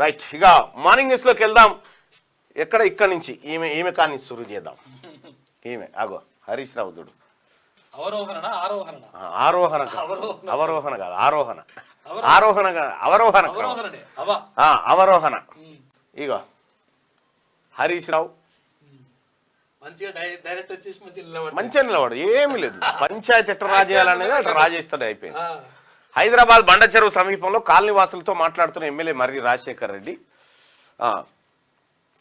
Right, ఇక morning న్యూస్లోకి వెళ్దాం. ఇక్కడ నుంచి ఈమె కానీ సురు చేద్దాం. ఈమె అగో హరీష్ రావు చూడు. ఆరోహణ కాదు, అవరోహణ. ఇగో హరీష్ రావు మంచిగా నిలబడు, ఏమి లేదు. పంచాయతీ ఎట్లా రాజేయాలనేది అట్లా రాజేస్తాడు, అయిపోయింది. హైదరాబాద్ బండ చెరువు సమీపంలో కాలనీవాసులతో మాట్లాడుతున్న ఎమ్మెల్యే మర్రి రాజశేఖర్ రెడ్డి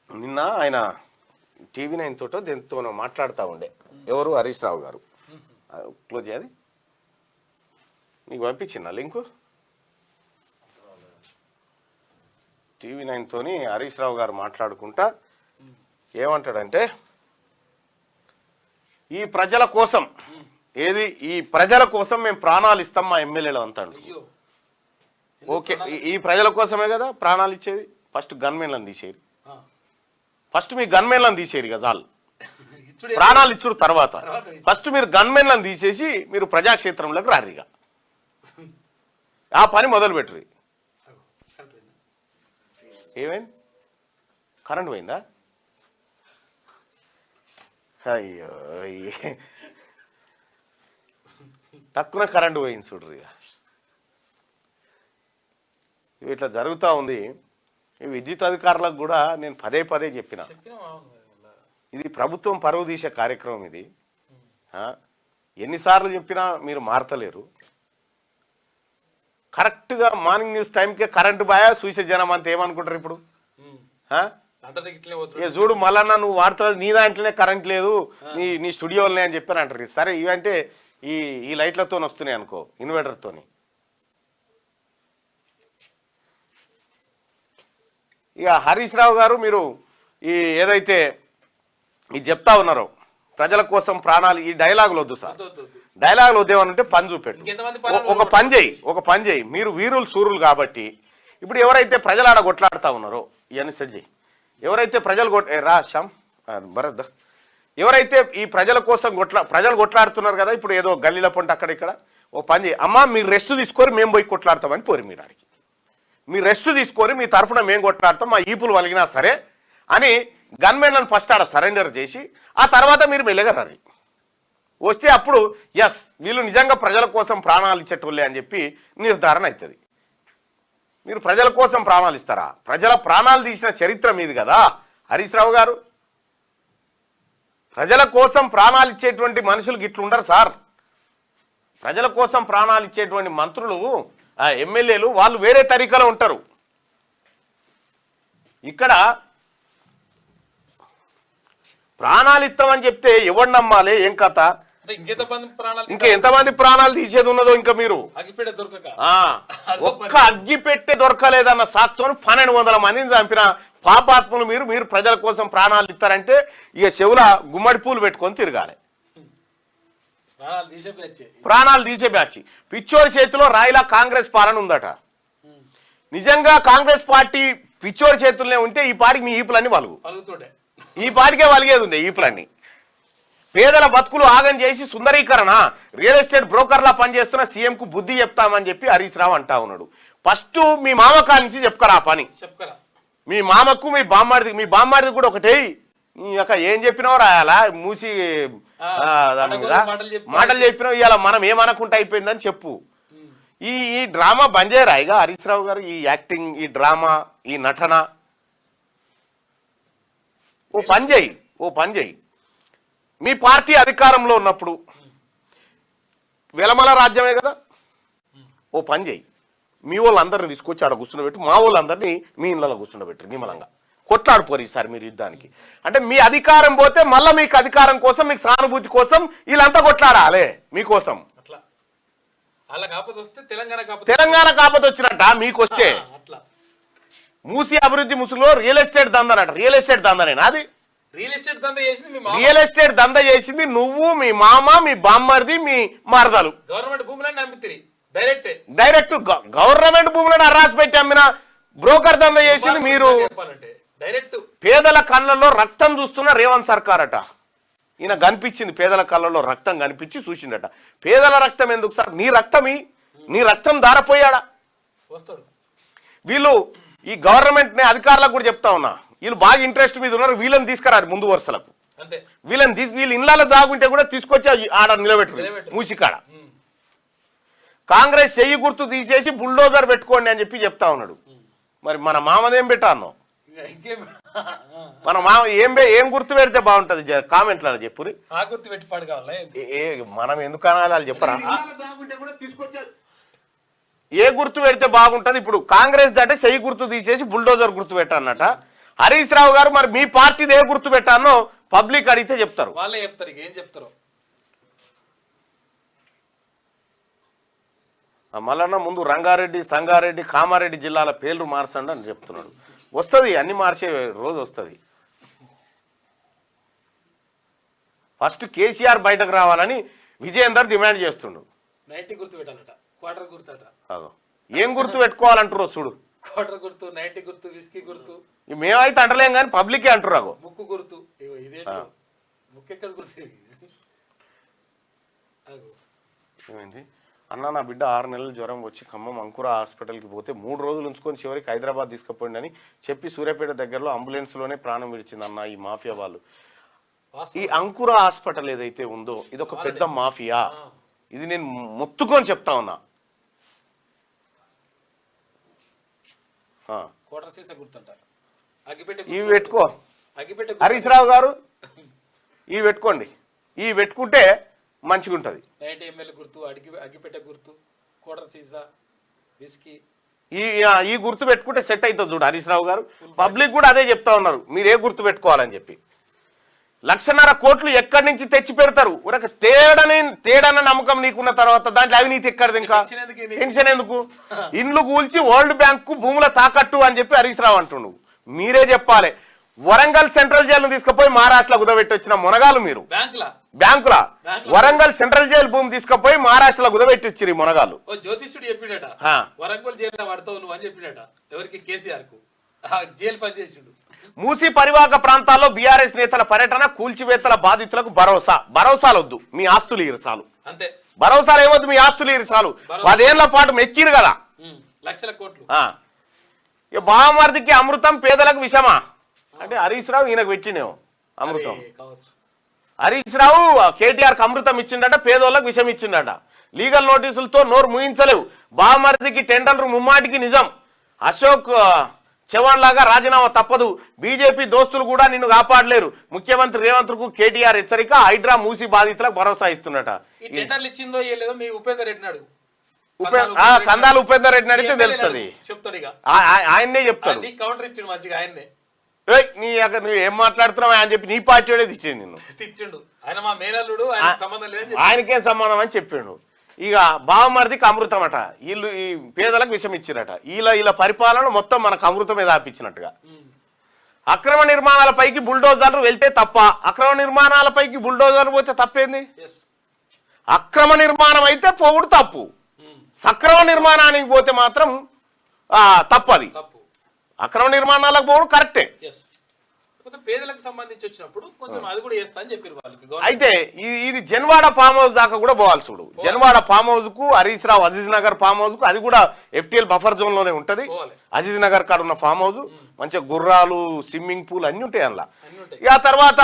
నిన్న ఆయన TV9 తోటో దీంతో మాట్లాడుతూ ఉండే. ఎవరు? హరీష్ రావు గారు. క్లోజ్ చేయాలి, నీకు పంపించిన లింకు. TV9 తోని హరీష్ రావు గారు మాట్లాడుకుంటా ఏమంటాడంటే, ఈ ప్రజల కోసం ఈ ప్రజల కోసం మేము ప్రాణాలు ఇస్తాం మా ఎమ్మెల్యేలు అంటాడు. ఓకే, ఈ ప్రజల కోసమే కదా ప్రాణాలు ఇచ్చేది. ఫస్ట్ గన్మెన్లను తీసేది, ఫస్ట్ మీ గన్మెన్లను తీసేది కదా చాలు. ప్రాణాలు ఇచ్చుడు తర్వాత ఫస్ట్ మీరు గన్మెన్లను తీసేసి మీరు ప్రజాక్షేత్రంలోకి రారిగా ఆ పని మొదలు పెట్టరు. ఏమైంది? కరెంట్ పోయిందా? అయ్యో, తక్కువ కరెంటు పోయింది చూడ్రు. ఇక ఇట్లా జరుగుతూ ఉంది. ఈ విద్యుత్ అధికారులకు కూడా నేను పదే చెప్పిన, ఇది ప్రభుత్వం పరువు తీసే కార్యక్రమం. ఇది ఎన్నిసార్లు చెప్పినా మీరు మారతలేరు. కరెక్ట్గా మార్నింగ్ న్యూస్ టైంకే కరెంటు బాయా చూసే జనం అంతా ఏమనుకుంటారు ఇప్పుడు? చూడు మళ్ళా నువ్వు వాడుతుంది, నీ దాంట్లోనే కరెంట్ లేదు, నీ స్టూడియోలనే అని చెప్పాను అంటారు. సరే, ఇవంటే ఈ లైట్లతో వస్తున్నాయి అనుకో, ఇన్వర్టర్తోని. ఇక హరీష్ రావు గారు మీరు ఏదైతే ఇది చెప్తా ఉన్నారో ప్రజల కోసం ప్రాణాలు, ఈ డైలాగులు వద్దు సార్. డైలాగులు వద్దేమనంటే పని చూపెట్టు. ఒక పని చేయి. మీరు వీరులు సూరులు కాబట్టి ఇప్పుడు ఎవరైతే ప్రజలు ఆడ కొట్లాడుతూ ఉన్నారో ఇవన్నీ సెట్ చేయి. ఎవరైతే ప్రజలు భరత్ ఎవరైతే ఈ ప్రజల కోసం ప్రజలు కొట్లాడుతున్నారు కదా, ఇప్పుడు ఏదో గల్లీల పొంట అక్కడ ఇక్కడ, ఓ పని చేయి అమ్మా, మీరు రెస్ట్ తీసుకొని మేము పోయి కొట్లాడతామని పోరి. మీరు ఆడికి మీరు రెస్ట్ తీసుకొని మీ తరఫున మేము కొట్లాడతాం, మా ఈపులు వలిగినా సరే అని గన్మెన్లను ఫస్ట్ ఆడ సరెండర్ చేసి ఆ తర్వాత మీరు మెల్లగా రండి వస్తే అప్పుడు ఎస్ వీళ్ళు నిజంగా ప్రజల కోసం ప్రాణాలు ఇచ్చేటోళ్ళే అని చెప్పి నిర్ధారణ అవుతుంది. మీరు ప్రజల కోసం ప్రాణాలు ఇస్తారా? ప్రజల ప్రాణాలు తీసిన చరిత్ర మీది కదా హరీష్ రావు గారు. ప్రజల కోసం ప్రాణాలు ఇచ్చేటువంటి మనుషులు ఇట్లుండరు సార్. ప్రజల కోసం ప్రాణాలు ఇచ్చేటువంటి మంత్రులు, ఎమ్మెల్యేలు వాళ్ళు వేరే తరీకాలో ఉంటారు. ఇక్కడ ప్రాణాలు ఇస్తామని చెప్తే ఎవరు నమ్మాలి? ఏం కథ? ఇంకా ఎంతమంది ప్రాణాలు తీసేది ఉన్నదో. ఇంకా మీరు ఒక్క అగ్గిపెట్టే దొరకలేదన్న సాక్తో 1200 మందిని చంపిన పాపాత్ములు మీరు ప్రజల కోసం ప్రాణాలు ఇస్తారంటే ఇక చెవుల గుమ్మడి పూలు పెట్టుకొని తిరగాలి. ప్రాణాలు తీసే బ్యాచ్ పిచ్చోడి చేతిలో రాయిలా కాంగ్రెస్ పాలన ఉందట. నిజంగా కాంగ్రెస్ పార్టీ పిచ్చోడి చేతుల్లోనే ఉంటే ఈ పాటికి మీ ఈపులన్నీ ఈ పాటికే వలిగేది ఉండే ఈపులన్నీ. పేదల బతుకులు ఆగం చేసి సుందరీకరణ రియల్ ఎస్టేట్ బ్రోకర్లా పనిచేస్తున్న సీఎంకు బుద్ధి చెప్తామని చెప్పి హరీష్ రావు అంటా ఉన్నాడు. ఫస్ట్ మీ మామకా నుంచి చెప్పుకరా ఆ పని. మీ మామకు మీ బామ్మాడిది కూడా ఒకటే. ఏం చెప్పినావు రాయాలా మూసి దాని మీద మాటలు చెప్పినావు. ఇవాళ మనం ఏమనుకుంటా అయిపోయిందని చెప్పు. ఈ డ్రామా బంద్ చేయరా ఇక హరీష్ రావు గారు? ఈ యాక్టింగ్, ఈ డ్రామా, ఈ నటన ఓ పని చేయి. మీ పార్టీ అధికారంలో ఉన్నప్పుడు వెలమల రాజ్యమే కదా, ఓ పని చేయి. మీ వాళ్ళందరినీ తీసుకొచ్చి ఆడ కూర్చుండబెట్టి మా వాళ్ళందరినీ మీ ఇళ్ళలో కూర్చుండబెట్టి నిమ్మలంగా కొట్లాడిపోరు ఈసారి మీరు యుద్ధానికి. అంటే మీ అధికారం పోతే మళ్ళీ మీకు అధికారం కోసం, మీకు సానుభూతి కోసం వీళ్ళంతా కొట్లాడాలి మీకోసం. తెలంగాణ కాకపోతే వచ్చినట్ట మీకు వస్తే మూసి అభివృద్ధి ముసుగులో రియల్ ఎస్టేట్ దందనట. రియల్ ఎస్టేట్ దందనేనా అది? రియల్ ఎస్టేట్ దంద చేసింది నువ్వు, మీ మామ, మీ బామ్మర్ది, మీ మరదలు. డైరెక్ట్ గవర్నమెంట్ భూములను అర్రాసి పెట్టి అమ్మిన బ్రోకర్ దంద చేసింది మీరు. పేదల కళ్ళల్లో రక్తం చూస్తున్న రేవంత్ సర్కార్ అట. ఈయన కనిపించింది, పేదల కళ్ళల్లో రక్తం కనిపించి చూసిండట. పేదల రక్తం ఎందుకు సార్? నీ రక్తం దారపోయాడా? వీళ్ళు ఈ గవర్నమెంట్ ని అధికారులకు కూడా చెప్తా ఉన్నా, వీళ్ళు బాగా ఇంట్రెస్ట్ మీద ఉన్నారు, వీళ్ళని తీసుకురారు ముందు వరుసలకు, వీళ్ళు ఇళ్ళలో జాగుంటే కూడా తీసుకొచ్చి ఆడ నిలబెట్టారు మూసికాడ. కాంగ్రెస్ చెయ్యి గుర్తు తీసేసి బుల్డోజర్ పెట్టుకోండి అని చెప్పి చెప్తా ఉన్నాడు. మరి మన మామదేం పెట్టాను, మన మామ ఏం గుర్తు పెడితే బాగుంటది కామెంట్లలో చెప్పురి. మనం ఎందుకు అనాలి చెప్పరా, ఏ గుర్తు పెడితే బాగుంటది. ఇప్పుడు కాంగ్రెస్ అంటే చెయ్యి గుర్తు తీసేసి బుల్డోజర్ గుర్తు పెట్టానట. హరీష్ రావు గారు మరి మీ పార్టీది ఏ గుర్తు పెట్టానో పబ్లిక్ అడిగితే చెప్తారు, వాళ్ళే చెప్తారు. ఏం చెప్తారు మళ్ళా ముందు రంగారెడ్డి, సంగారెడ్డి, కామారెడ్డి జిల్లాల పేర్లు మార్చండి అని చెప్తున్నాడు. వస్తుంది, అన్ని మార్చే రోజు వస్తుంది. ఫస్ట్ కేసీఆర్ బయటకు రావాలని విజయేందర్ డిమాండ్ చేస్తుండు. ఏం గుర్తు పెట్టుకోవాలంటారు చూడు, క్వార్టర్ గుర్తు, 90 గుర్తు, విస్కీ గుర్తు. మేమైతే అంటలేం కానీ పబ్లికే అంటున్నారు. ముక్కు గుర్తు, ముక్కెక్కడ గుర్తు ఏమైంది అన్న, నా బిడ్డ 6 నెలలు జ్వరం వచ్చి ఖమ్మం అంకుర హాస్పిటల్కి పోతే 3 రోజులు ఉంచుకొని చివరికి హైదరాబాద్ తీసుకుపోయింది అని చెప్పి సూర్యాపేట దగ్గరలో అంబులెన్స్లోనే ప్రాణం విడిచింది అన్న ఈ మాఫియా వాళ్ళు. ఈ అంకుర హాస్పిటల్ ఏదైతే ఉందో ఇది ఒక పెద్ద మాఫియా, ఇది నేను మొత్తుకొని చెప్తా ఉన్నా. ఇవి పెట్టుకో హరీష్ రావు గారు, ఇవి పెట్టుకోండి, ఇవి పెట్టుకుంటే మంచిగా ఉంటుంది. ఈ గుర్తు పెట్టుకుంటే సెట్ అవుతుంది చూడు హరీష్ రావు గారు. పబ్లిక్ కూడా అదే చెప్తా ఉన్నారు, మీరు ఏ గుర్తు పెట్టుకోవాలని చెప్పి. 1,50,000 కోట్లు ఎక్కడి నుంచి తెచ్చి పెడతారు, ఒక తేడన నమ్మకం నీకున్న తర్వాత దాంట్లో అవినీతి ఎక్కడిది, ఇంకా టెన్షన్ ఎందుకు? ఇండ్లు కూల్చి వరల్డ్ బ్యాంక్ కు భూముల తాకట్టు అని చెప్పి హరీష్ రావు అంటుండు. మీరే చెప్పాలి. వరంగల్ సెంట్రల్ జైలు తీసుకుపోయి మహారాష్ట్రలో కుదబెట్టి వచ్చిన మునగాలు మీరు. బ్యాంకులా వరంగల్ సెంట్రల్ జైలు భూమి తీసుకుపోయి మహారాష్ట్రలో కుదబెట్టి వచ్చి మునగాలు. జ్యోతిష్యుడు చెప్పినట వరంగల్ జైలు పడతావు నువ్వు అని చెప్పినట ఎవరికి, కేసీఆర్ కు జైలు పనిచేసిండు. మూసీ పరివాహక ప్రాంతాల్లో బీఆర్ఎస్ నేతల పర్యటన, కూల్చివేతల బాధితులకు భరోసాలు వద్దు, మీ ఆస్తులు ఇరసాలు. అంతే, భరోసాలు ఏమొద్దు, మీ ఆస్తులు ఇరసాలు. 10 ఏళ్ల పాటు మెక్కిరు కదా, లక్షల కోట్లు. బావమర్దికి అమృతం, పేదలకు విషమా అంటే హరీష్ రావు ఈయనకు పెట్టినేమో అమృతం. హరీష్ రావు కేటీఆర్కి అమృతం ఇచ్చిండట, పేదోళ్ళకు విషం ఇచ్చిండట. లీగల్ నోటీసులతో నోరు ముయించలేవు. బావమర్దికి టెండర్లు ముమ్మాటికి నిజం. అశోక్ చవాన్ లాగా రాజీనామా తప్పదు. బీజేపీ దోస్తులు కూడా నిన్ను కాపాడలేరు. ముఖ్యమంత్రి రేవంత్ కు కేటీఆర్ హెచ్చరిక. హైడ్రా మూసి బాధితులకు భరోసా ఇస్తున్నట. కందాల ఉపేందర్ రెడ్డిని అడిగితే తెలుస్తుంది, ఆయన్నే చెప్తాడు. నువ్వు ఏం మాట్లాడుతున్నావు అని చెప్పి నీ పార్టీ తిట్టిండు నిన్ను, ఆయనకేం సంబంధం అని చెప్పిండు. ఇక బావమర్దికి అమృతం అట, వీళ్ళు ఈ పేదలకు విషం ఇచ్చిరట. వీళ్ళ పరిపాలన మొత్తం మనకు అమృతమే దాపించినట్టుగా. అక్రమ నిర్మాణాలపైకి బుల్డోజర్లు వెళ్తే తప్ప, అక్రమ నిర్మాణాలపైకి బుల్డోజర్లు పోతే తప్పేంది? అక్రమ నిర్మాణం అయితే పోవుడు తప్పు, సక్రమ నిర్మాణానికి పోతే మాత్రం తప్పది. అక్రమ నిర్మాణాలకు పోవడం కరెక్టే. పేదలకు సంబంధించి వచ్చినప్పుడు కొంచెం అది కూడా చేస్తా అని చెప్పారు వాళ్ళకి. అయితే ఇది జన్వాడ ఫామ్ హౌస్ దాకా కూడా పోవాలి చూడు. జన్వాడ ఫామ్ హౌస్ కు, హరీష్ రావు అజీజ్ నగర్ ఫామ్ హౌస్ కు, అది కూడా FTL బఫర్ జోన్ లోనే ఉంటది. అజీజ్ నగర్ కాడ ఉన్న ఫామ్ హౌస్ మంచిగా గుర్రాలు, స్విమ్మింగ్ పూల్ అన్ని ఉంటాయి అందులో. ఆ తర్వాత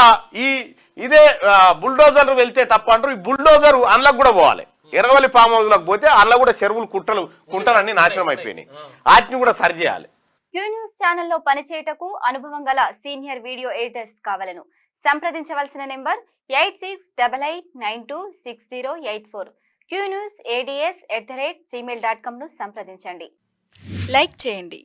ఇదే బుల్డోజర్ వెళ్తే తప్ప అంటారు. ఈ బుల్డోజర్ అందులోకి కూడా పోవాలి. ఎర్రవల్లి ఫామ్ హౌస్ లకు పోతే అందులో కూడా చెరువులు, కుంటలు అన్ని నాశనం అయిపోయినాయి. వాటిని కూడా సరి చేయాలి. క్యూ న్యూస్ ఛానల్లో పనిచేయటకు అనుభవం గల సీనియర్ వీడియో ఎడిటర్స్ కావాలను సంప్రదించవలసిన నెంబర్ 8688926084. qnewsads@gmail.com ను సంప్రదించండి. లైక్ చేయండి.